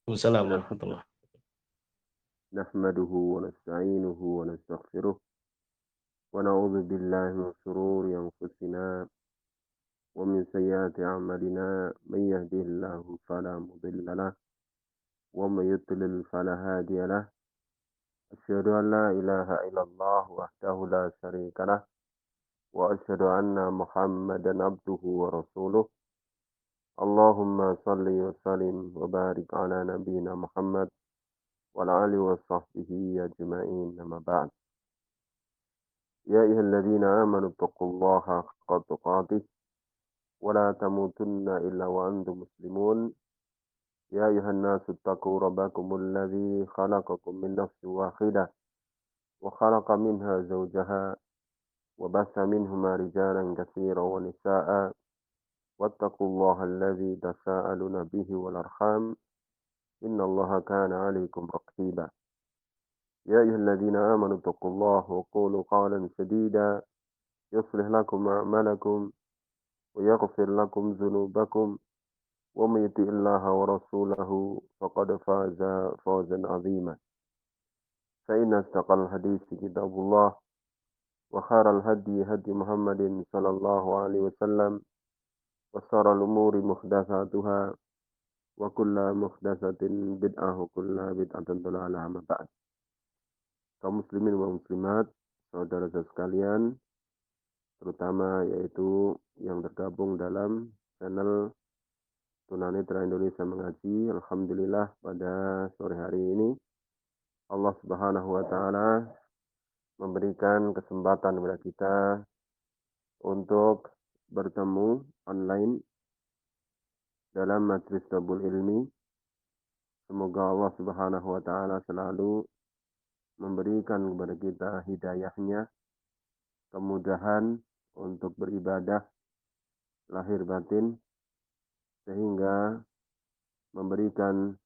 Waalaikumsalam warahmatullahi. نحمده ونستعينه ونستغفره ونعوذ بالله من شرور أنفسنا ومن سيئات أعمالنا من يهده الله فلا مضل له ومن يضلل فلا هادي له أشهد أن لا إله إلا الله وحده لا شريك له وأشهد أن محمدا عبده ورسوله اللهم صل وسلم وبارك على نبينا محمد وعلى آله وصحبه أجمعين أما بعد يا أيها الذين آمنوا اتقوا الله حق تقاته ولا تموتن إلا وأنتم مسلمون يا أيها الناس اتقوا ربكم الذي خلقكم من نفس واحدة وخلق منها زوجها وبث منهما رجالا كثيرا ونساء واتقوا الله الذي تساءلون به والأرحام إن الله كان عليكم رقيبا يا أيها الذين آمنوا اتقوا الله وقولوا قولا سديدا يصلح لكم أعمالكم ويغفر لكم ذنوبكم ومن يطع الله ورسوله فقد فاز فوزا عظيما فإن أصدق الحديث كتاب الله وخير الهدي هدي محمد صلى الله عليه وسلم وشر الأمور محدثاتها وكل محدثة بدعة وكل بدعة ضلالة أما بعد. Kaum muslimin wa muslimat, saudara sekalian, terutama yaitu yang tergabung dalam channel Tunanetra Indonesia Mengaji. Alhamdulillah pada sore hari ini Allah Subhanahu wa taala memberikan kesempatan kepada kita untuk bertemu online dalam majelis Tabul Ilmi. Semoga Allah Subhanahu wa taala selalu memberikan kepada kita hidayahnya, kemudahan untuk beribadah lahir batin, sehingga memberikan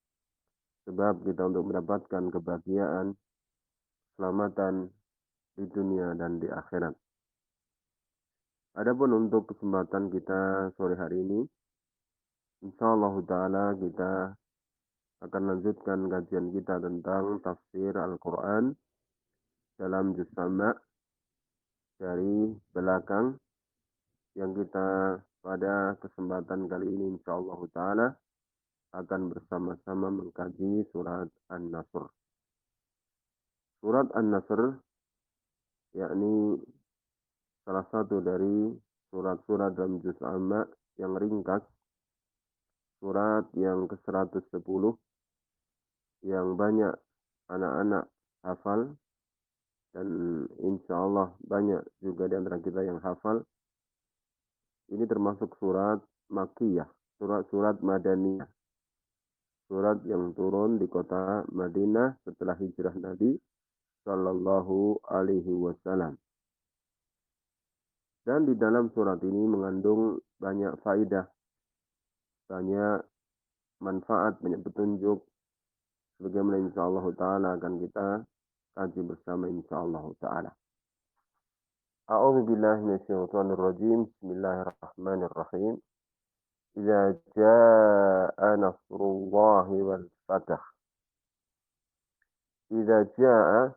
sebab kita untuk mendapatkan kebahagiaan, keselamatan di dunia dan di akhirat. Adapun untuk kesempatan kita sore hari ini, insyaallah taala kita akan lanjutkan kajian kita tentang tafsir Al-Quran dalam juz sama dari belakang, yang kita pada kesempatan kali ini insyaallah taala akan bersama-sama mengkaji surat An-Nasr. Surat An-Nasr yakni salah satu dari surat-surat dalam juz amma yang ringkas, surat yang ke-110 yang banyak anak-anak hafal, dan insya Allah banyak juga di antara kita yang hafal. Ini termasuk surat Makkiyah, surat-surat Madaniyah, surat yang turun di kota Madinah setelah hijrah Nabi Sallallahu Alaihi Wasallam. Dan di dalam surat ini mengandung banyak faidah, banyak manfaat, banyak petunjuk, sebagaimana insyaallah taala akan kita kaji bersama insyaallah taala. A'udzu billahi minasyaitonir rajim. Bismillahirrahmanirrahim. Idza jaa nasrullahi wal fath. Idza jaa,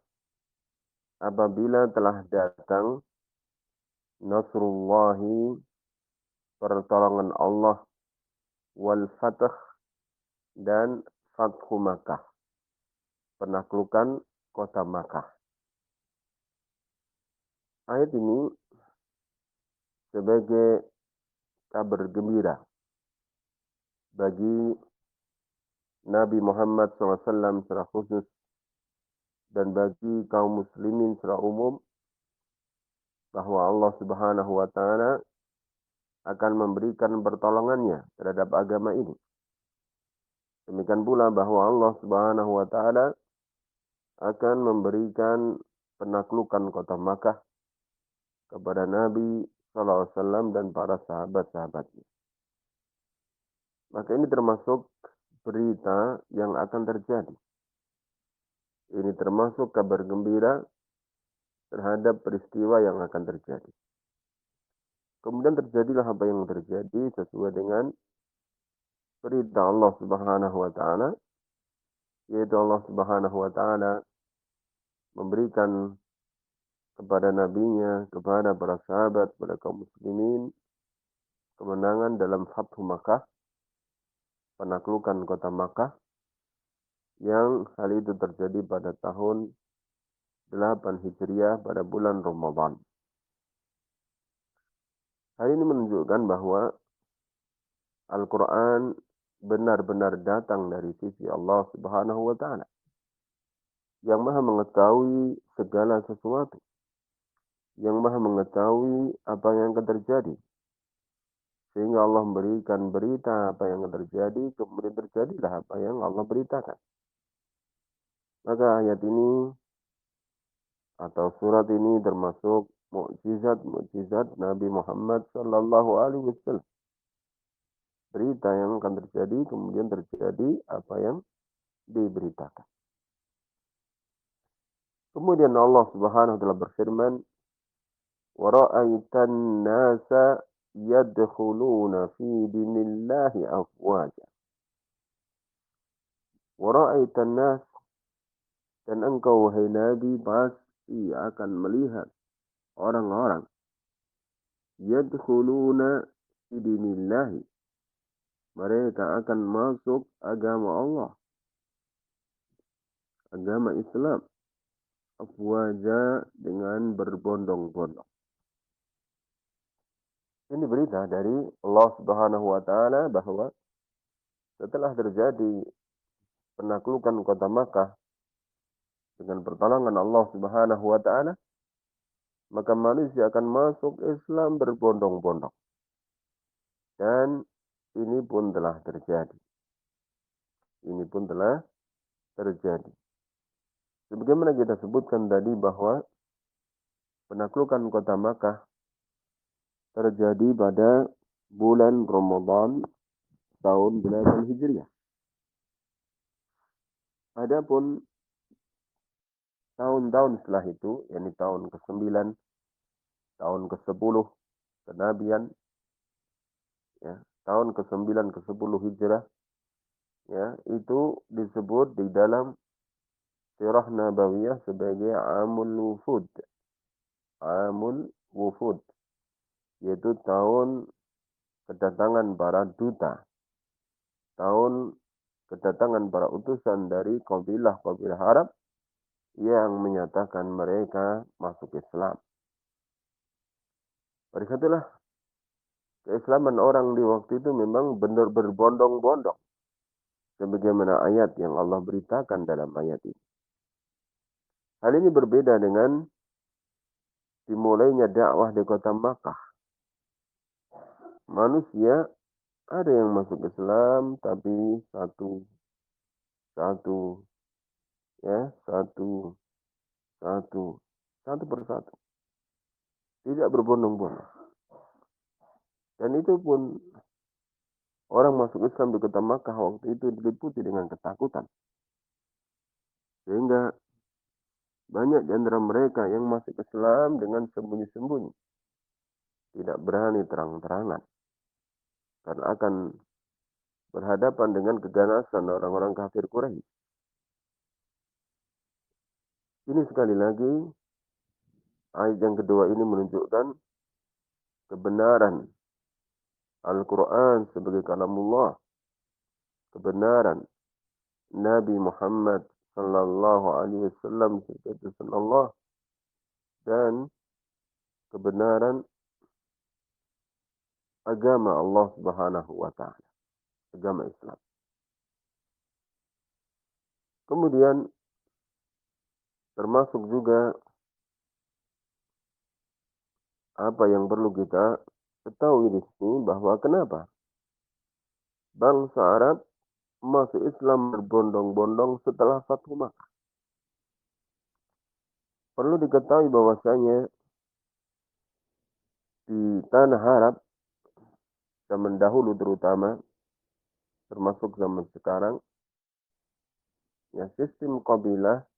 apabila telah datang, nasrullahi, pertolongan Allah, wal fath, dan fathu Makkah, penaklukan kota Makkah. Ayat ini sebagai kabar gembira bagi Nabi Muhammad SAW secara khusus dan bagi kaum muslimin secara umum, bahwa Allah Subhanahu wa taala akan memberikan pertolongannya terhadap agama ini. Demikian pula bahwa Allah Subhanahu wa taala akan memberikan penaklukan kota Makkah kepada Nabi SAW dan para sahabat-sahabatnya. Maka ini termasuk berita yang akan terjadi. Ini termasuk kabar gembira terhadap peristiwa yang akan terjadi. Kemudian terjadilah apa yang terjadi sesuai dengan perintah Allah Subhanahu wa taala, yaitu Allah Subhanahu wa taala memberikan kepada nabinya, kepada para sahabat, kepada kaum muslimin kemenangan dalam Fathu Makkah, penaklukan kota Makkah, yang hal itu terjadi pada tahun 8 Hijriah pada bulan Ramadan. Hal ini menunjukkan bahwa Al-Quran benar-benar datang dari sisi Allah Subhanahu wa taala yang Maha mengetahui segala sesuatu, yang Maha mengetahui apa yang akan terjadi, sehingga Allah memberikan berita apa yang akan terjadi, kemudian terjadilah apa yang Allah beritakan. Maka ayat ini atau surat ini termasuk mukjizat Nabi Muhammad sallallahu alaihi wasallam. Berita yang akan terjadi, kemudian terjadi apa yang diberitakan. Kemudian Allah Subhanahu wa taala berfirman, "Wa ra'aitan nasa yadkhuluna fi dinillahi afwaja." Wa ra'aitan nas, dan engkau wahai Nabi pasti akan melihat orang-orang yadkhuluna fi dinillahi, mereka akan masuk agama Allah, agama Islam, afwaja, dengan berbondong-bondong. Ini berita dari Allah Subhanahu wa taala bahwa setelah terjadi penaklukan kota Makkah dengan pertolongan Allah Subhanahu wa taala, maka manusia akan masuk Islam berbondong-bondong. Dan ini pun telah terjadi. Ini pun telah terjadi. Sebagaimana kita sebutkan tadi bahwa penaklukan kota Makkah terjadi pada bulan Ramadan tahun 8 Hijriah. Adapun tahun-tahun setelah itu, yakni tahun ke-9, tahun ke-10 kenabian, ya, tahun ke-9, ke-10 Hijrah, ya, itu disebut di dalam Sirah Nabawiyah sebagai Amul Wufud. Amul Wufud, yaitu tahun kedatangan para duta, tahun kedatangan para utusan dari kabilah-kabilah Arab yang menyatakan mereka masuk Islam. Oleh karena keislaman orang di waktu itu memang benar berbondong-bondong, sebagaimana ayat yang Allah beritakan dalam ayat ini. Hal ini berbeda dengan dimulainya dakwah di kota Makkah. Manusia ada yang masuk Islam, tapi satu persatu, tidak berbondong-bondong. Dan itu pun orang masuk Islam di kota Makkah waktu itu diliputi dengan ketakutan, sehingga banyak di antara mereka yang masuk Islam dengan sembunyi-sembunyi, tidak berani terang-terangan, karena akan berhadapan dengan keganasan orang-orang kafir Quraisy. Ini sekali lagi, ayat yang kedua ini menunjukkan kebenaran Al-Quran sebagai kalamullah, kebenaran Nabi Muhammad sallallahu alaihi wasallam sebagai utusan Allah, dan kebenaran agama Allah Subhanahu wa taala, agama Islam. Kemudian termasuk juga apa yang perlu kita ketahui di sini, bahwa kenapa bangsa Arab masuk Islam berbondong-bondong setelah Fathu Makkah. Perlu diketahui bahwasanya di tanah Arab zaman dahulu terutama, termasuk zaman sekarang, ya, sistem kabilah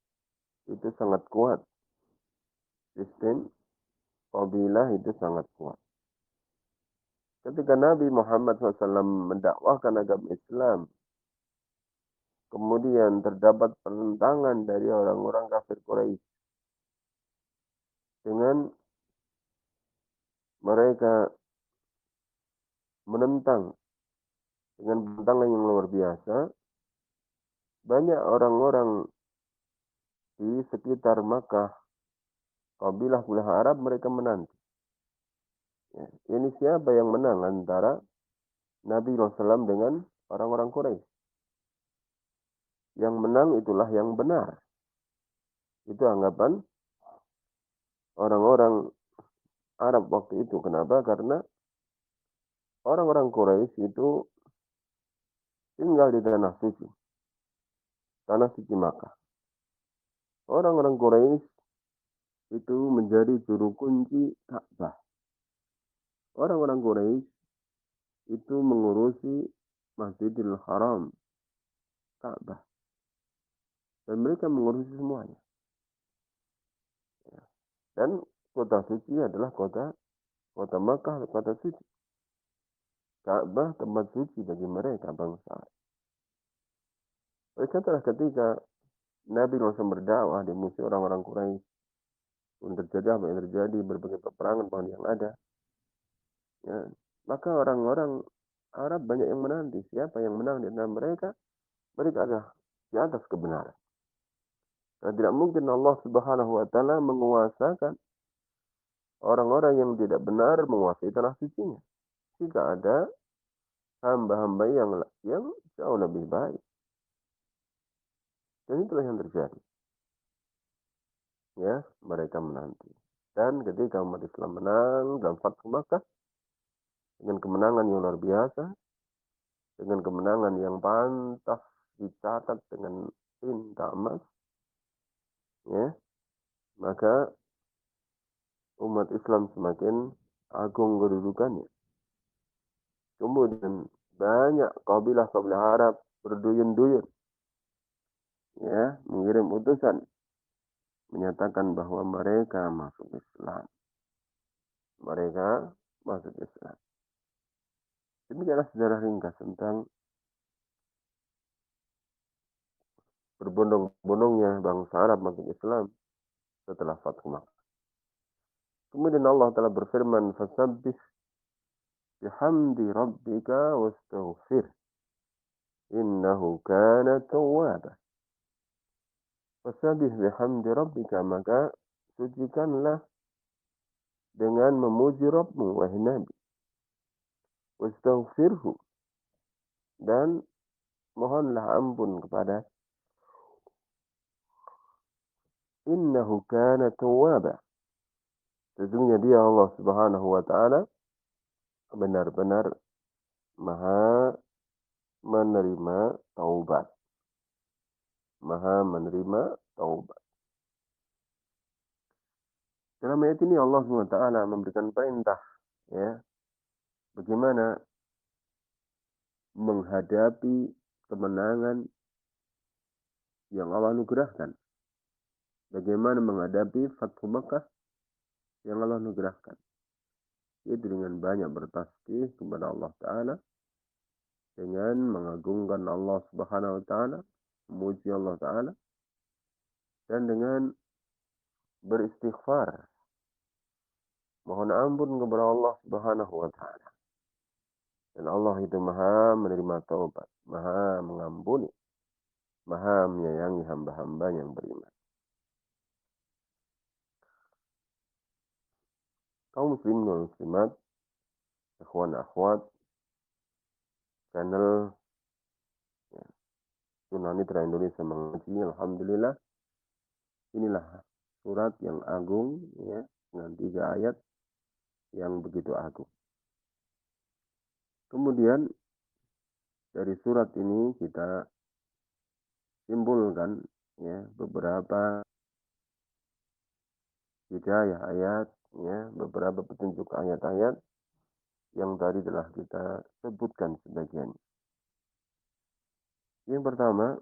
itu sangat kuat. Sistem kabilah itu sangat kuat. Ketika Nabi Muhammad SAW mendakwahkan agama Islam kemudian terdapat penentangan dari orang-orang kafir Quraisy dengan mereka menentang dengan penentangan yang luar biasa, banyak orang-orang di sekitar Makkah, kabilah-kabilah Arab, mereka menanti. Ya, ini siapa yang menang antara Nabi SAW dengan orang-orang Quraisy? Yang menang itulah yang benar. Itu anggapan orang-orang Arab waktu itu. Kenapa? Karena orang-orang Quraisy itu tinggal di tanah suci Makkah. Orang-orang Quraisy itu menjadi juru kunci Ka'bah. Orang-orang Quraisy itu mengurusi Masjidil Haram, Ka'bah. Dan mereka mengurusi semuanya. Dan kota suci adalah kota Makkah, kota suci. Ka'bah tempat suci bagi mereka bangsa. Oleh karena ketika Nabi SAW berdakwah di musuh orang-orang Quraisy, pun terjadi apa yang terjadi, berbagai peperangan yang ada, ya, maka orang-orang Arab banyak yang menanti siapa yang menang di antara mereka. Mereka adalah di atas kebenaran. Dan tidak mungkin Allah Subhanahu wa Ta'ala menguasakan orang-orang yang tidak benar menguasai tanah sucinya. Jika ada hamba-hamba yang jauh lebih baik. Dan itulah yang terjadi. Ya, mereka menanti. Dan ketika umat Islam menang dalam Fathu Makkah, dengan kemenangan yang luar biasa, dengan kemenangan yang pantas dicatat dengan tinta emas, ya, maka umat Islam semakin agung kedudukannya. Kemudian banyak kabilah-kabilah Arab berduyun-duyun, ya, mengirim utusan menyatakan bahwa mereka masuk Islam. Mereka masuk Islam. Demikianlah sejarah ringkas tentang berbondong-bondongnya bangsa Arab masuk Islam setelah Fathu Makkah. Kemudian Allah telah berfirman, "Fasabbih bihamdi rabbika wastaghfir. Innahu kana tawwaba." Fasabbih bihamdi rabbika, maka sucikanlah dengan memuji Rabbmu, wahai Nabi. Wastaghfirhu, dan mohonlah ampun kepada. Innahu kana tawwaba. Sesungguhnya dia Allah Subhanahu wa Ta'ala benar-benar Maha menerima taubat. Maha menerima taubat. Dalam ayat ini Allah SWT memberikan perintah, ya, bagaimana menghadapi kemenangan yang Allah anugerahkan. Bagaimana menghadapi Fathu Makkah yang Allah anugerahkan. Yaitu dengan banyak bertasbih kepada Allah Ta'ala, dengan mengagungkan Allah Subhanahu wa Ta'ala, memuji Allah Ta'ala, dan dengan beristighfar, mohon ampun kepada Allah Subhanahu wa Ta'ala. Dan Allah itu Maha menerima taubat, Maha mengampuni, Maha menyayangi hamba-hamba yang beriman. Kaum muslimin dan muslimat, ikhwan akhwat, channel, ya, Sunnah Mitra Indonesia Mengaji, alhamdulillah, inilah surat yang agung, ya, dengan 3 ayat yang begitu agung. Kemudian dari surat ini kita simpulkan, ya, beberapa hidayah ayat, ya, beberapa petunjuk ayat-ayat yang tadi telah kita sebutkan sebagian. Yang pertama,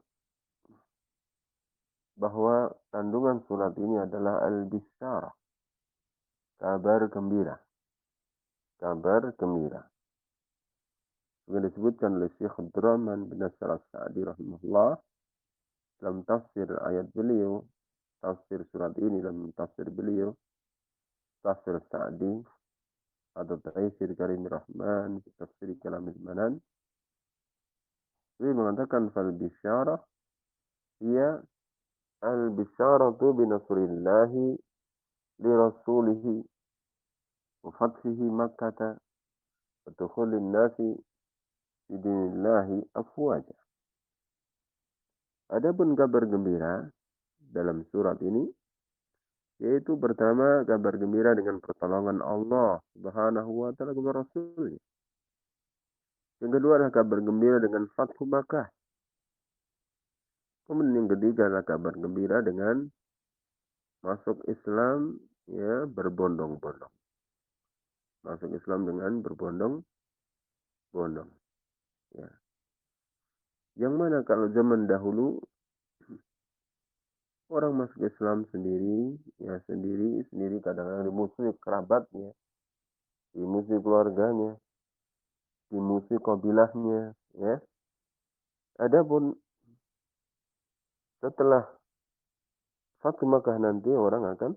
bahwa kandungan surat ini adalah al-bisyarah, kabar gembira. Kabar gembira. Yang disebutkan oleh Syekh Abdurrahman bin Nasr as-Sa'di rahimahullah, dalam tafsir ayat beliau, tafsir surat ini dalam tafsir beliau, tafsir Sa'di atau Taisir Karim Rahman, tafsir Kalamil Manan, beliau mengatakan fal bisyarah ia al bisyaratu binasrillahi li rasulihi wa fathihi makkah wa dukhulin nasi fi dinillahi afwaja. Adapun kabar gembira dalam surat ini, yaitu pertama kabar gembira dengan pertolongan Allah Subhanahu wa taala kepada Rasulnya. Yang kedua adalah kabar gembira dengan Fathu Makkah. Kemudian yang ketiga adalah kabar gembira dengan masuk Islam ya berbondong-bondong. Masuk Islam dengan berbondong-bondong. Ya. Yang mana kalau zaman dahulu orang masuk Islam sendiri, ya sendiri kadang-kadang dimusuhi kerabatnya, dimusuhi keluarganya, dimusuhi kabilahnya, ya. Adapun setelah Fathu Makkah nanti orang akan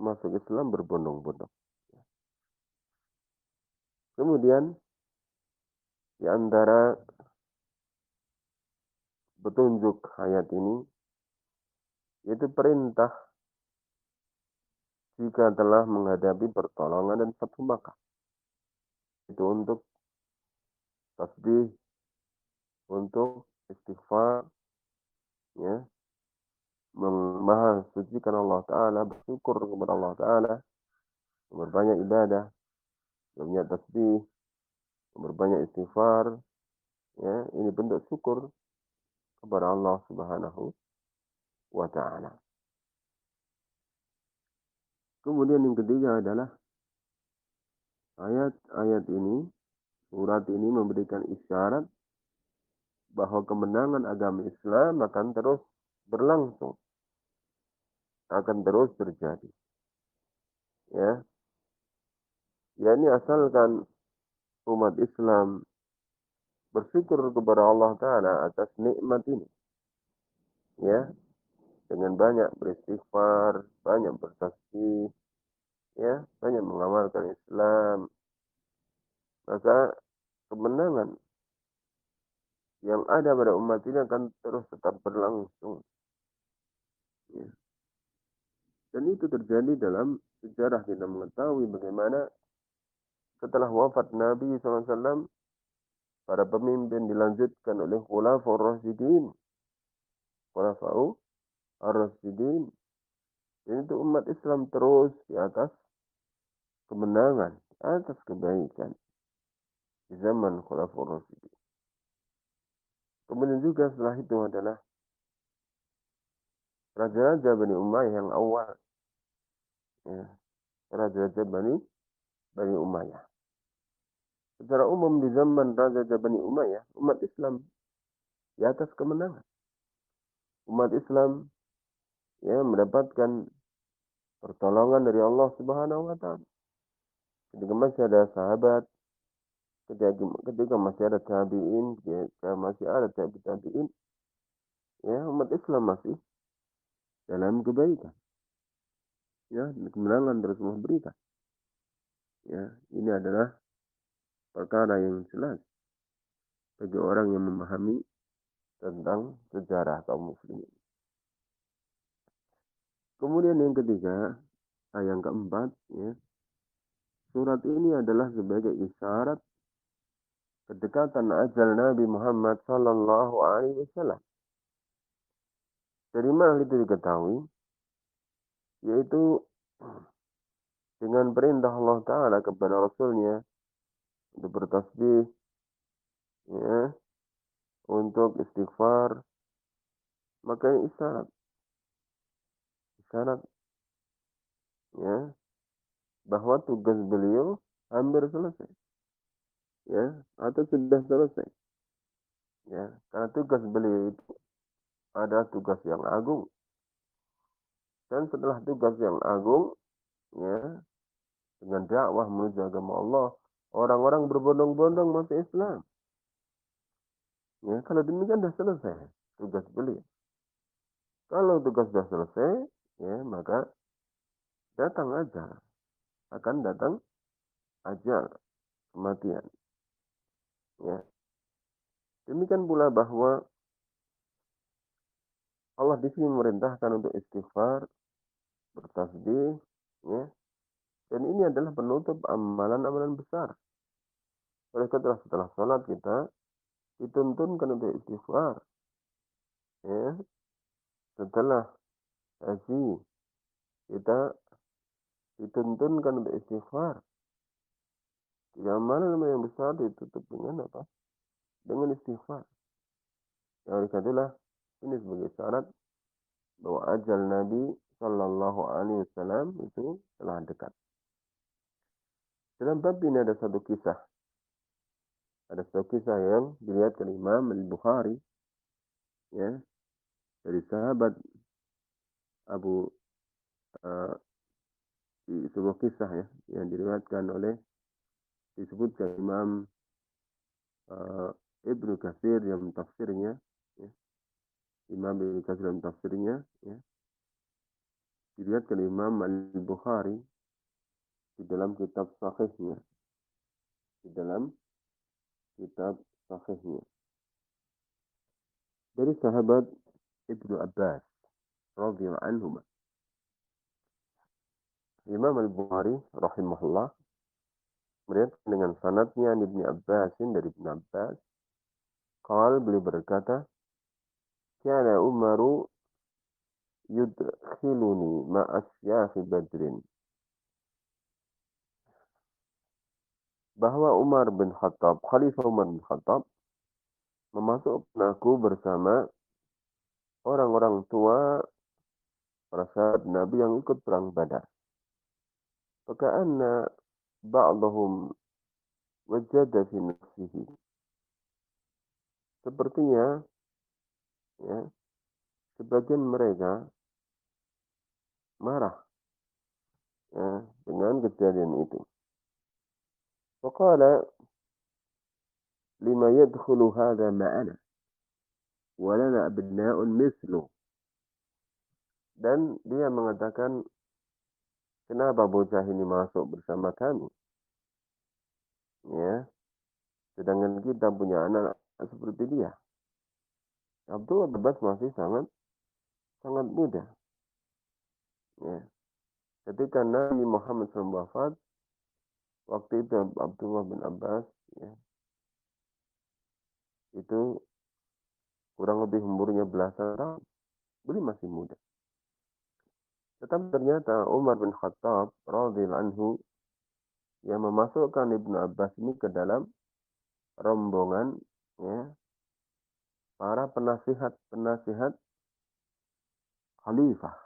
masuk Islam berbondong-bondong. Kemudian di antara petunjuk ayat ini yaitu perintah jika telah menghadapi pertolongan dan Fathu Makkah. Itu untuk tasbih, untuk istighfar, ya, sucikan Allah Ta'ala, bersyukur kepada Allah Ta'ala, berbanyak ibadah, berbanyak tasbih, berbanyak istighfar, ya, ini bentuk syukur kepada Allah Subhanahu wa Ta'ala. Kemudian yang ketiga adalah ayat-ayat ini, surat ini memberikan isyarat bahwa kemenangan agama Islam akan terus berlangsung, akan terus terjadi. Ya, ini asalkan umat Islam bersyukur kepada Allah Ta'ala atas nikmat ini. Ya, dengan banyak beristighfar, banyak bertasbih, ya, banyak mengamalkan Islam, maka kemenangan yang ada pada umat ini akan terus tetap berlangsung. Ya. Dan itu terjadi dalam sejarah. Kita mengetahui bagaimana setelah wafat Nabi SAW, para pemimpin dilanjutkan oleh Khulafaur Rasyidin. Khulafaur Ar-Rasyidin. Dan itu umat Islam terus di atas kemenangan, atas kebaikan di zaman Khulafaur Rasyidin. Kemudian juga setelah itu adalah raja-raja Bani Umayyah yang awal. Ya, raja-raja Bani Umayyah. Secara umum di zaman raja-raja Bani Umayyah, umat Islam di atas kemenangan. Umat Islam ya mendapatkan pertolongan dari Allah Subhanahu wa Ta'ala. Ketika masih ada sahabat, ketika masih ada tabi'in, ketika masih ada tabi'in, ya umat Islam masih dalam kebaikan. Ya, kemenangan terus memberikan. Ya, ini adalah perkara yang jelas bagi orang yang memahami tentang sejarah kaum muslimin. Kemudian yang ketiga, yang keempat, ya, surat ini adalah sebagai isyarat kedekatan ajal Nabi Muhammad Sallallahu Alaihi Wasallam. Dari mana itu diketahui? Yaitu dengan perintah Allah Ta'ala kepada Rasulnya untuk bertasbih, ya, untuk istighfar, maka ini isyarat, ya, bahwa tugas beliau hampir selesai, ya, atau sudah selesai, ya, karena tugas beliau itu adalah tugas yang agung, dan setelah tugas yang agung, ya, dengan dakwah menuju agama Allah, orang-orang berbondong-bondong masuk Islam. Ya, kalau demikian sudah selesai tugas beliau. Kalau tugas sudah selesai, ya maka datang ajal, akan datang ajal, kematian. Ya. Demikian pula bahwa Allah di sini memerintahkan untuk istighfar, bertasbih, ya. Dan ini adalah penutup amalan-amalan besar. Oleh karena setelah sholat kita dituntunkan untuk istighfar, ya. Setelah haji kita dituntunkan untuk istighfar. Jadi amalan yang besar ditutup dengan apa? Dengan istighfar. Ya, oleh karena ini sebagai syarat bahwa ajal Nabi Shallallahu Alaihi Wasallam itu telah dekat. Dalam bab ini ada satu kisah. Ada satu kisah yang diriwayatkan Imam Al-Bukhari, ya, dari sahabat Abu uh, di sebuah kisah ya yang diriwayatkan oleh disebutkan Imam uh, Ibnu Katsir yang tafsirnya, ya, Imam Ibnu Katsir yang tafsirnya, ya, diriwayatkan Imam Al-Bukhari di dalam kitab sahihnya, di dalam kitab sahihnya dari sahabat Ibnu Abbas radhiyallahu anhu. Imam Al-Bukhari rahimahullah meriwayatkan dengan sanadnya Ibnu Abbas dari Ibnu Abbas, qala beliau berkata, kana Umaru yudkhiluni ma'asyakhi Badrin. Bahwa Umar bin Khattab, Khalifah Umar bin Khattab, memasukkan aku bersama orang-orang tua para sahabat Nabi yang ikut perang Badar. Faka'anna ba'dahum wajada fi nafsihi. Sepertinya, ya, sebagian mereka marah, ya, dengan kejadian itu. Faqala lima yadkhulu hadha ma'ana wa lana abna'un mislu. Dan dia mengatakan, kenapa bocah ini masuk bersama kami? Ya, sedangkan kita punya anak seperti dia. Abdullah bin Abbas masih sangat muda. Ya. Ketika Nabi Muhammad SAW wafat, waktu itu Abdullah bin Abbas, ya, itu kurang lebih umurnya belasan tahun. Beliau masih muda. Tetapi ternyata Umar bin Khattab radhiyallahu anhu yang memasukkan Ibnu Abbas ini ke dalam rombongan, ya, para penasihat khalifah.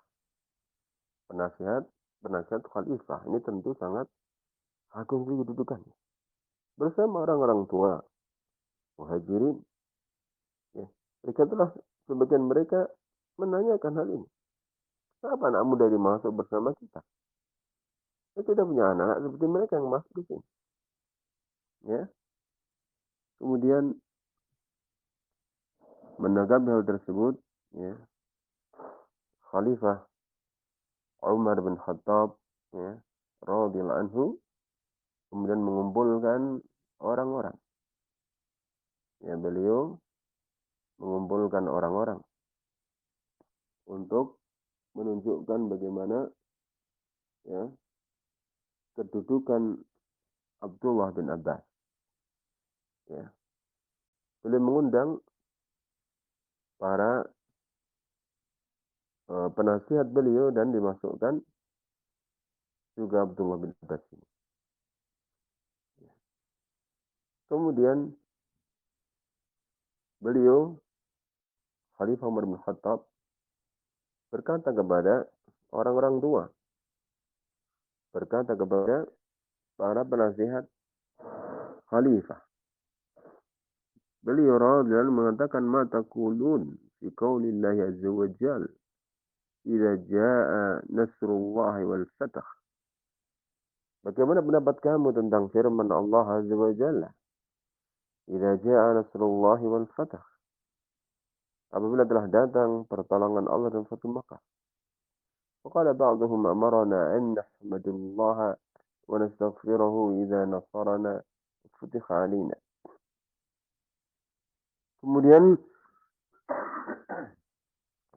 Penasihat khalifah ini tentu sangat agung kedudukannya. Bersama orang-orang tua Muhajirin, ya. Mereka itulah sebagian mereka menanyakan hal ini. Kenapa anak muda dimasuk bersama kita? Kita tidak punya anak seperti mereka yang masuk di sini. Ya. Kemudian menanggapi hal tersebut, ya, Khalifah Umar bin Khattab, ya, radhiyallahu anhu, kemudian mengumpulkan orang-orang. Ya, beliau mengumpulkan orang-orang untuk menunjukkan bagaimana, ya, kedudukan Abdullah bin Abbas. Ya. Beliau mengundang para penasihat beliau dan dimasukkan juga Abdullah bin Abbas ini. Kemudian beliau Khalifah Umar bin Khattab berkata kepada orang-orang tua, berkata kepada para penasihat khalifah. Beliau radhiyallahu mengatakan, ma taqulun fi qaulillahi azza wa jalla idza jaa nasrullahi wal fath. Bagaimana pendapat kamu tentang firman Allah azza wa jalla idza jaa nasrullahi wal fath? apabila telah datang pertolongan Allah dan Fatu Makkah. وقال بعضهم أمرنا أن نحمد الله ونستغفره إذا نصرنا وفتح علينا. Kemudian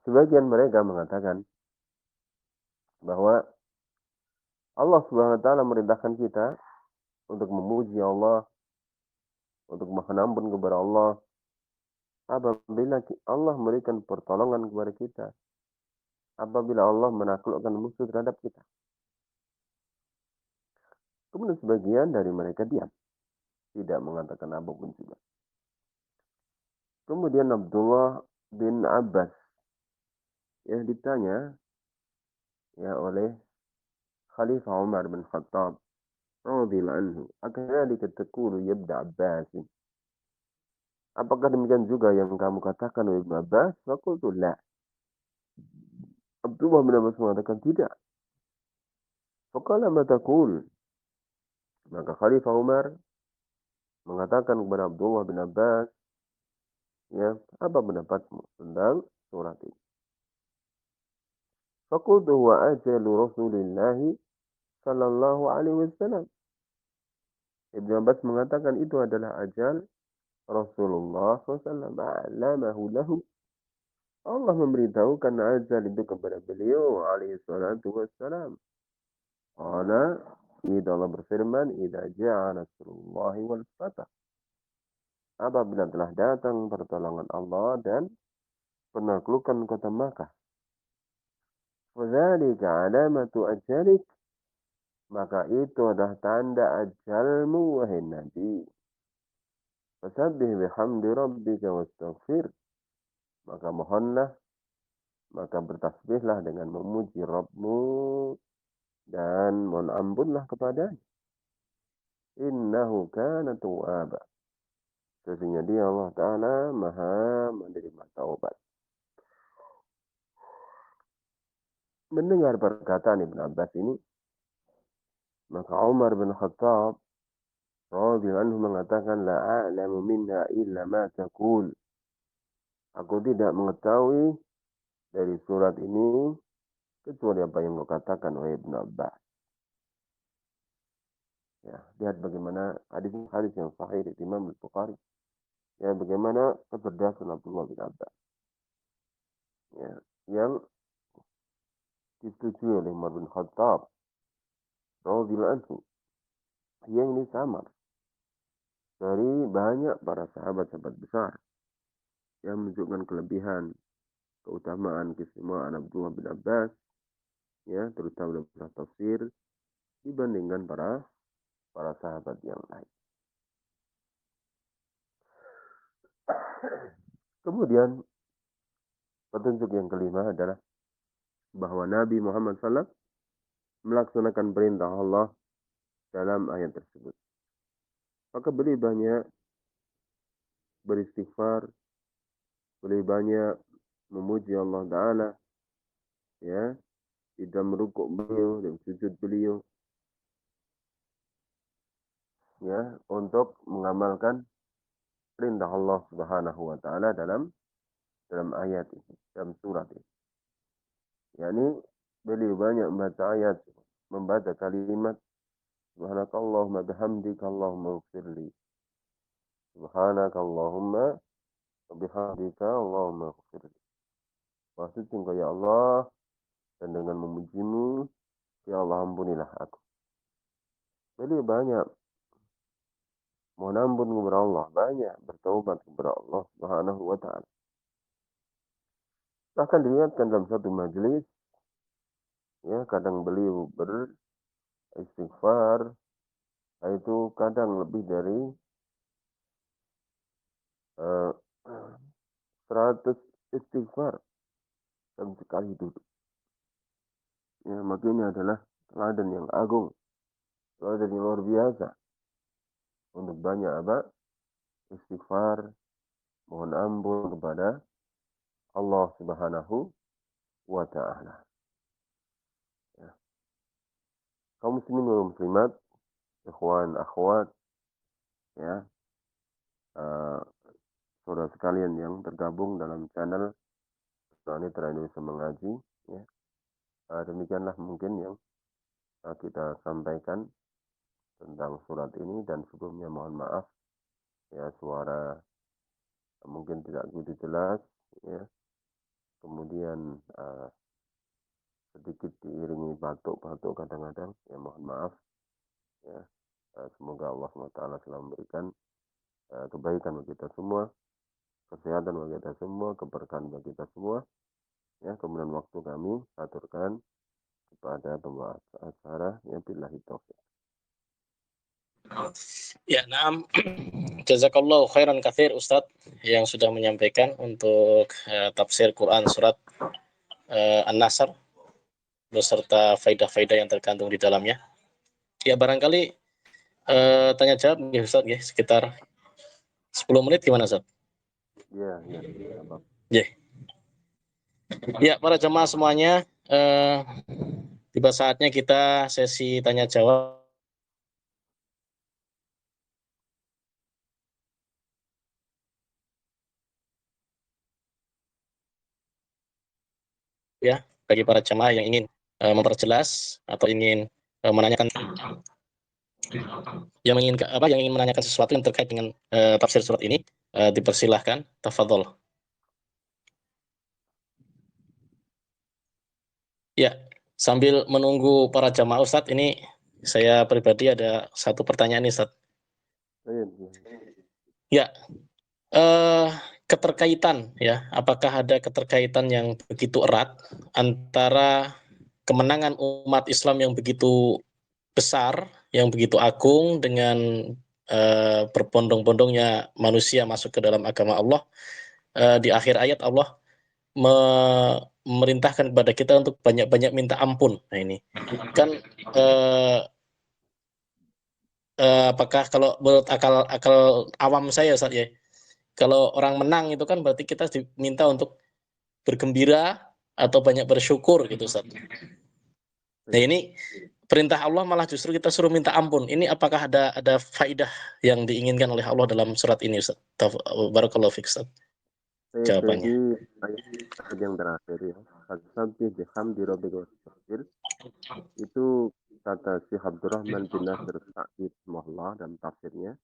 sebagian mereka mengatakan bahwa Allah Subhanahu wa taala merintahkan kita untuk memuji Allah, untuk mohon ampun kepada Allah apabila Allah memberikan pertolongan kepada kita, apabila Allah menaklukkan musuh terhadap kita. Kemudian sebagian dari mereka diam, tidak mengatakan apapun juga. Kemudian Abdullah bin Abbas ditanya oleh Khalifah Umar bin Khattab radhiyallahu anhu, "Akadzalika taqulu ya Ibn Abbas?" Apakah demikian juga yang kamu katakan oleh Ibn Abbas? Faqultu la. Abdullah bin Abbas mengatakan tidak. Faqala ma taqul? Maka Khalifah Umar mengatakan kepada Abdullah bin Abbas, apa pendapatmu tentang surat ini? Faqultu huwa ajalu Rasulillah sallallahu alaihi wasallam. Ibn Abbas mengatakan itu adalah ajal Rasulullah SAW. Alamahu lahu. Allah memberitahukan ajal itu kepada beliau alaihi salatu wassalam. Qala, Allah berfirman, "Idza ja'a nasrullahi wal fath." Apabila telah datang pertolongan Allah dan penaklukan kota Makkah. Fadzalika alamatu ajalik. Maka itu adalah tanda ajalmu wahai Nabi. Fasabbih bihamdi rabbika wastaghfir. Maka mohonlah, maka bertasbihlah dengan memuji Rabbmu dan mohon ampunlah kepadanya. Innahu kana tawwaba. Sesungguhnya dia Allah Ta'ala maha menerima taubat. Mendengar perkataan Ibn Abbas ini, maka Umar bin Khattab radhiyallahu anhu mengatakan, la a'lamu minha illa ma taqul. Aku tidak mengetahui dari surat ini kecuali apa yang kau katakan oleh Ibn Abbas. Lihat bagaimana hadis yang sahih dari Imam Al-Bukhari. Bagaimana kecerdasan Abdullah bin Abbas. Yang disetujui oleh Umar bin Khattab radhiyallahu anhu. Yang ini samar dari banyak para sahabat-sahabat besar yang menunjukkan kelebihan, keutamaan, keistimewaan Abdullah bin Abbas, terutama dalam masalah tafsir dibandingkan para sahabat yang lain. Kemudian petunjuk yang kelima adalah bahwa Nabi Muhammad SAW melaksanakan perintah Allah dalam ayat tersebut. Maka beliau banyak beristighfar, beliau banyak memuji Allah Ta'ala, di dalam rukuk beliau dan sujud beliau, untuk mengamalkan perintah Allah Subhanahu wa Ta'ala dalam ayat ini, dalam surat ini. Beliau banyak membaca ayat, membaca kalimat Subhanakallahumma bihamdika Allahumma ighfirli. Subhanakallahumma bihamdika Allahumma ighfirli. Maksudnya engkau ya Allah, dan dengan memujimu, ya Allah ampunilah aku. Beliau banyak mohon ampun kepada Allah, banyak bertaubat kepada Allah Subhanahu wa Ta'ala. Bahkan dilihatkan dalam satu majelis, kadang beliau beristighfar, itu kadang lebih dari 100 istighfar dalam sekali duduk. Maka ini adalah teladan yang agung, teladan yang luar biasa untuk banyak istighfar, mohon ampun kepada Allah Subhanahu wa Ta'ala. Kaum muslimin wal muslimat, ikhwan, akhwat, saudara sekalian yang tergabung dalam channel Tunanetra Indonesia Mengaji, ya. Demikianlah mungkin yang kita sampaikan tentang surat ini, dan sebelumnya mohon maaf ya, suara mungkin tidak begitu jelas, ya. Kemudian sedikit diiringi batuk-batuk kadang-kadang, ya mohon maaf, ya. Semoga Allah SWT selalu memberikan kebaikan bagi kita semua, kesehatan bagi kita semua, keberkahan bagi kita semua, ya. Kemudian waktu kami aturkan kepada pembawa acara, ya, billahi taufiq. Ya, naam. Jazakallahu khairan katsir Ustadz yang sudah menyampaikan untuk tafsir Quran surat An-Nasr beserta faidah-faidah yang terkandung di dalamnya. Ya, barangkali tanya jawab ya Ustadz ya, sekitar 10 menit gimana Ustadz? Ya, apa? Ya. Ya, para jemaah semuanya, tiba saatnya kita sesi tanya jawab. Ya, bagi para jemaah yang ingin memperjelas atau ingin menanyakan yang ingin menanyakan sesuatu yang terkait dengan tafsir surat ini, dipersilahkan, tafadhol. Ya, sambil menunggu para jamaah Ustadz, ini saya pribadi ada satu pertanyaan nih Ustadz. Ya, keterkaitan ya, apakah ada keterkaitan yang begitu erat antara kemenangan umat Islam yang begitu besar, yang begitu agung dengan berbondong-bondongnya manusia masuk ke dalam agama Allah. Di akhir ayat Allah memerintahkan kepada kita untuk banyak-banyak minta ampun. Nah ini kan apakah kalau menurut akal awam saya Ustaz ya, kalau orang menang itu kan berarti kita diminta untuk bergembira atau banyak bersyukur gitu Ustaz. Nah ini perintah Allah malah justru kita suruh minta ampun. Ini apakah ada faidah yang diinginkan oleh Allah dalam surat ini Ustaz? Barakallahu fiik Ustaz. Jawabannya. Jadi ayat yang terakhir ya, Fasabbih bihamdi rabbika wastaghfir, itu kata Syekh Abdurrahman bin Nasir Sa'di rahimahullah dalam tafsirnya,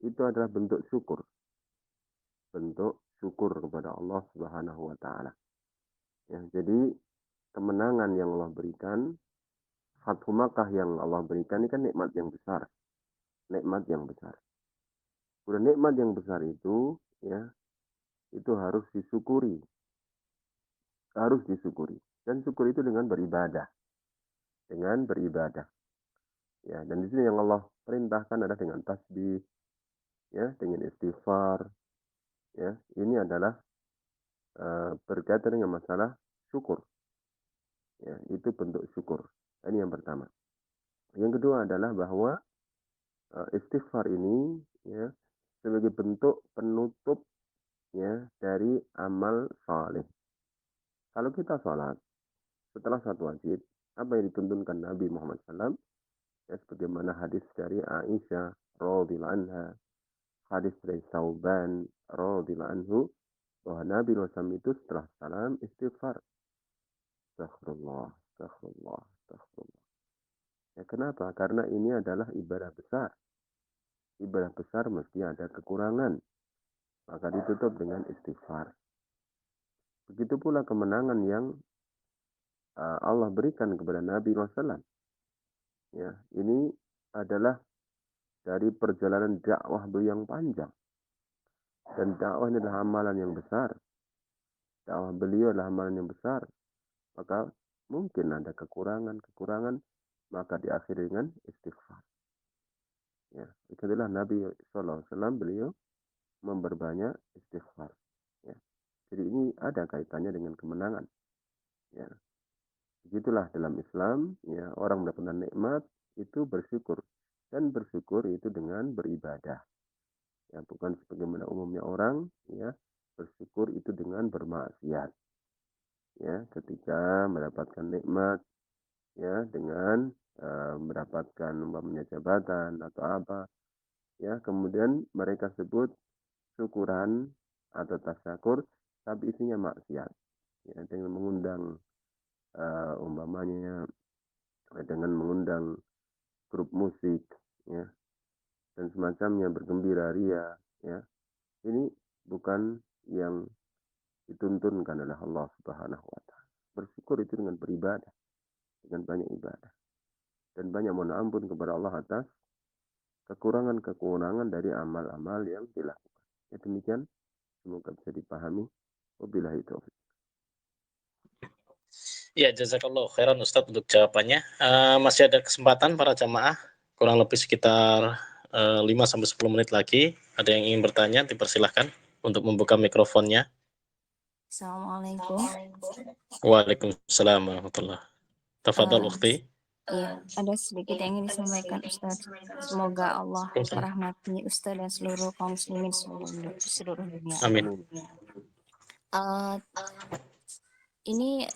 itu adalah bentuk syukur kepada Allah Subhanahu wa taala. Ya, jadi kemenangan yang Allah berikan, Fathu Makkah yang Allah berikan ini kan nikmat yang besar. Nikmat yang besar. Udah nikmat yang besar itu, ya, itu harus disyukuri. Harus disyukuri. Dan syukur itu dengan beribadah. Dengan beribadah. Ya, dan di sini yang Allah perintahkan adalah dengan tasbih, ya, dengan istighfar. Ya, ini adalah berkaitan dengan masalah syukur. Ya, itu bentuk syukur. Ini yang pertama. Yang kedua adalah bahwa istighfar ini, ya, sebagai bentuk penutup, ya, dari amal saleh. Kalau kita sholat setelah satu wajib, apa yang dituntunkan Nabi Muhammad SAW, ya, sebagaimana hadis dari Aisyah radhiyallahu anha, hadis dari Sauban radhiyallahu anhu, bahwa Nabi SAW itu setelah salam istighfar, astaghfirullah, astaghfirullah, astaghfirullah. Ya, kenapa? Karena ini adalah ibadah besar. Ibadah besar mesti ada kekurangan, maka ditutup dengan istighfar. Begitu pula kemenangan yang Allah berikan kepada Nabi SAW. Ya, ini adalah dari perjalanan dakwah beliau yang panjang. Dan dakwah ini adalah amalan yang besar. Dakwah beliau adalah amalan yang besar. Maka mungkin ada kekurangan, maka diakhiri dengan istighfar. Ya, itulah Nabi SAW, beliau memperbanyak istighfar. Ya. Jadi ini ada kaitannya dengan kemenangan. Ya. Begitulah dalam Islam, ya, orang mendapatkan nikmat itu bersyukur, dan bersyukur itu dengan beribadah. Ya, bukan sebagaimana umumnya orang, ya, bersyukur itu dengan bermaksiat. Ya, ketika mendapatkan nikmat, ya, dengan mendapatkan umpamanya jabatan atau apa, ya, kemudian mereka sebut syukuran atau tasyakur, tapi isinya maksiat. Ya, dengan mengundang umpamanya dengan mengundang grup musik, ya, dan semacamnya, bergembira ria, ya, ini bukan yang dituntunkan oleh Allah Subhanahu wa Ta'ala. Bersyukur itu dengan beribadah, dengan banyak ibadah, dan banyak mohon ampun kepada Allah atas kekurangan-kekurangan dari amal-amal yang dilakukan. Ya, demikian, semoga bisa dipahami. Wabillahi taufiq. Ya, jazakallah khairan Ustadz untuk jawabannya. Masih ada kesempatan para jamaah, kurang lebih sekitar 5-10 menit lagi. Ada yang ingin bertanya, dipersilahkan untuk membuka mikrofonnya. Assalamualaikum. Waalaikumsalam warahmatullahi. Tafadhol ukhti. Iya, ada sedikit yang ingin disampaikan Ustadz. Semoga Allah merahmati Ustadz dan seluruh kaum muslimin seluruh dunia. Amin. Ini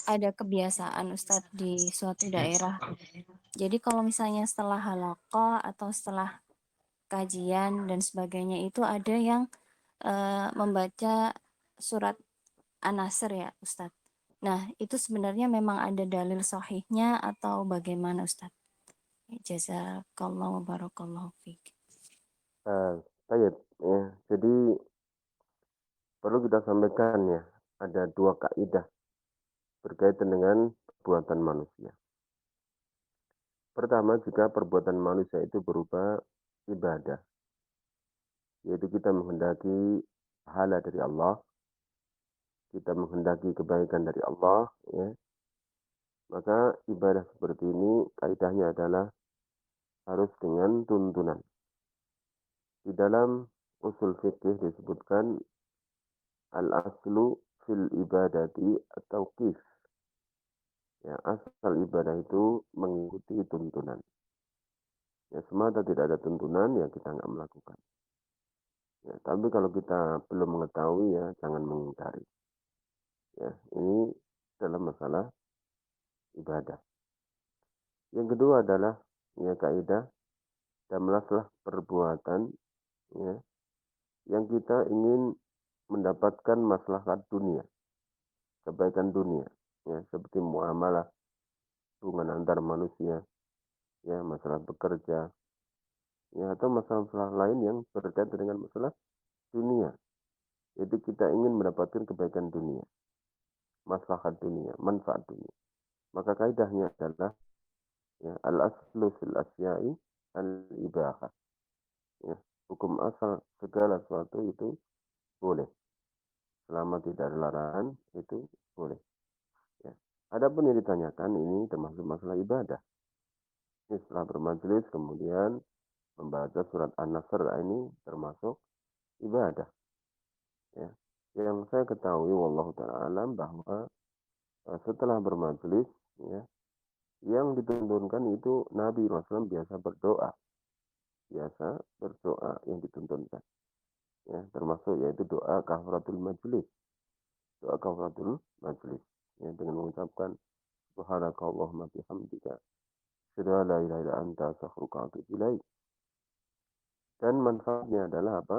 ada kebiasaan Ustadz di suatu daerah. Jadi kalau misalnya setelah halaqah atau setelah kajian dan sebagainya itu ada yang membaca surat An-Nasr ya Ustadz. Nah, itu sebenarnya memang ada dalil sahihnya atau bagaimana Ustadz? Jazakallahu barakallahu fiik. Baik, ya. Jadi perlu kita sampaikan ya, ada dua kaidah berkaitan dengan perbuatan manusia. Pertama, jika perbuatan manusia itu berupa ibadah, yaitu kita menghendaki pahala dari Allah, kita menghendaki kebaikan dari Allah, ya, maka ibadah seperti ini kaidahnya adalah harus dengan tuntunan. Di dalam usul fikih disebutkan al-aslu fil ibadati atau kif. Ya, asal ibadah itu mengikuti tuntunan. Ya, semata tidak ada tuntunan, ya kita nggak melakukan. Ya, tapi kalau kita belum mengetahui, ya jangan mengingkari. Ya, ini dalam masalah ibadah. Yang kedua adalah ya kaidah damlaslah perbuatan, ya, yang kita ingin mendapatkan maslahat dunia, kebaikan dunia, ya, seperti muamalah, hubungan antar manusia, ya, masalah bekerja, ya, atau masalah lain yang berkaitan dengan masalah dunia. Jadi kita ingin mendapatkan kebaikan dunia, maslahat dunia, manfaat dunia. Maka kaidahnya adalah ya, al-aslu fil asya'i al-ibahah. Ya, hukum asal segala sesuatu itu boleh. Selama tidak ada larangan, itu boleh. Ya. Adapun yang ditanyakan ini termasuk masalah ibadah. Ini setelah bermajelis kemudian membaca surat An-Nasr ini termasuk ibadah. Ya. Yang saya ketahui wallahu ta'ala alam bahwa setelah bermajelis, ya, yang dituntunkan itu Nabi SAW biasa berdoa. Biasa berdoa yang dituntunkan. Ya, termasuk yaitu doa kafaratul majlis. Doa kafaratul majlis. Ya, dengan mengucapkan subhanakallahumma bihamdika asyhadu an la ilaha illa anta astaghfiruka wa atubu ilaik. Dan manfaatnya adalah apa?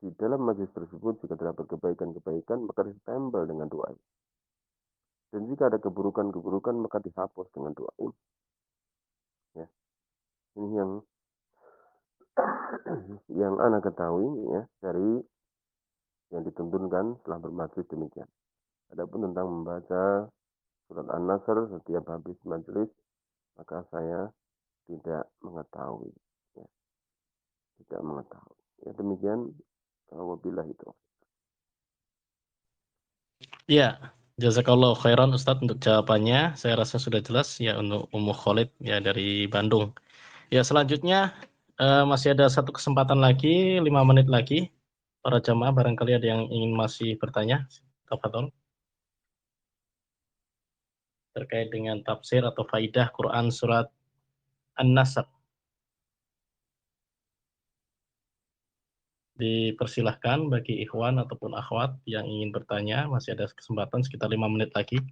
Di dalam majlis tersebut jika terdapat kebaikan-kebaikan maka ditempel dengan doa. Dan jika ada keburukan-keburukan maka dihapus dengan doa ini. Ya. Ini yang anak ketahui ya dari yang dituntunkan setelah bermajlis demikian. Adapun tentang membaca surat An-Nasr setiap habis majelis maka saya tidak mengetahui. Ya. Tidak mengetahui. Ya demikian. Wabillahi taufiq. Ya, jazakallah khairan Ustadz untuk jawabannya. Saya rasa sudah jelas ya untuk Ummu Khalid ya dari Bandung. Ya, selanjutnya masih ada satu kesempatan lagi, 5 menit lagi. Para jamaah barangkali ada yang ingin masih bertanya. Tafadhol. Terkait dengan tafsir atau faidah Quran surat An-Nasr. Dipersilahkan bagi ikhwan ataupun akhwat yang ingin bertanya, masih ada kesempatan sekitar 5 menit lagi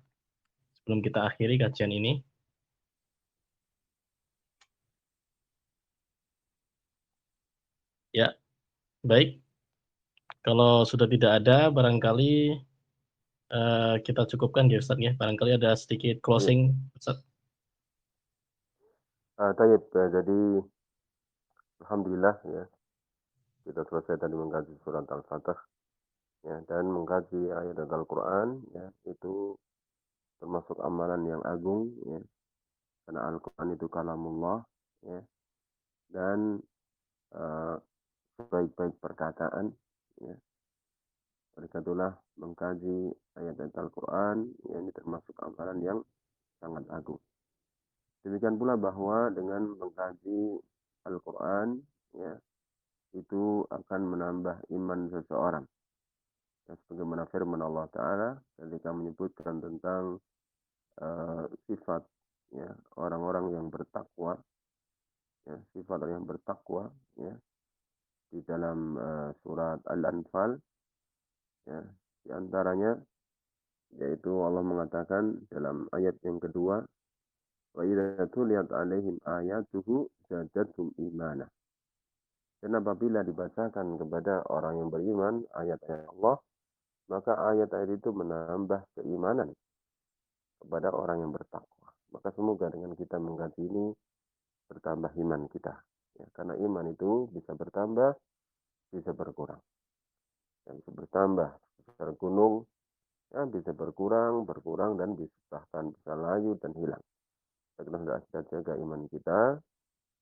sebelum kita akhiri kajian ini. Ya, baik. Kalau sudah tidak ada, barangkali kita cukupkan ya Ustaz ya. Barangkali ada sedikit Iya. closing Ustaz. Tayyib, jadi alhamdulillah ya kita selesai tadi mengkaji surat Al-Fatih ya, dan mengkaji ayat Al-Quran ya, itu termasuk amalan yang agung ya, karena Al-Quran itu kalamullah ya, dan sebaik-baik perkataan ya. Oleh karena itulah mengkaji ayat-ayat Al-Quran ya, ini termasuk amalan yang sangat agung. Demikian pula bahwa dengan mengkaji Al-Quran ya, itu akan menambah iman seseorang. Ya, sebagaimana firman Allah Ta'ala ketika menyebutkan tentang sifat ya, orang-orang yang bertakwa ya, sifat orang yang bertakwa ya, di dalam surat Al-Anfal ya, di antaranya yaitu Allah mengatakan dalam ayat yang kedua, wa idza tuliyat alaihim ayatuhu zadatuhum imana. Dan apabila dibacakan kepada orang yang beriman ayat-ayat Allah, maka ayat-ayat itu menambah keimanan kepada orang yang bertakwa. Maka semoga dengan kita mengkaji ini bertambah iman kita. Ya, karena iman itu bisa bertambah, bisa berkurang. Dan bisa bertambah sebesar gunung, ya, bisa berkurang, dan bahkan bisa layu dan hilang. Kita harus jaga iman kita,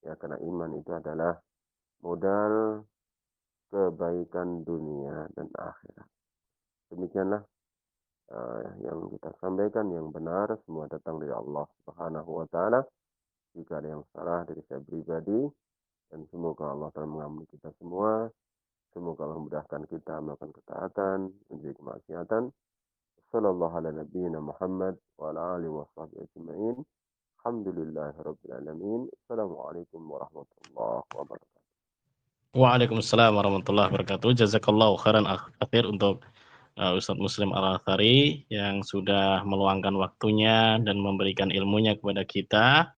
ya, karena iman itu adalah modal kebaikan dunia dan akhirat. Demikianlah yang kita sampaikan, yang benar semua datang dari Allah Subhanahu wa Ta'ala. Jika ada yang salah dari saya pribadi, dan semoga Allah telah mengampuni kita semua. Semoga Allah memudahkan kita melakukan ketaatan, menjadi kemaksiatan. Sallallahu ala nabiyyina Muhammad wa ala alihi wa sahbihi ajma'in. Alhamdulillahirabbil alamin. Assalamualaikum warahmatullahi wabarakatuh. Waalaikumsalam warahmatullahi wabarakatuh. Jazakallahu khairan akhir untuk Ustadz Muslim Al-Athari yang sudah meluangkan waktunya dan memberikan ilmunya kepada kita.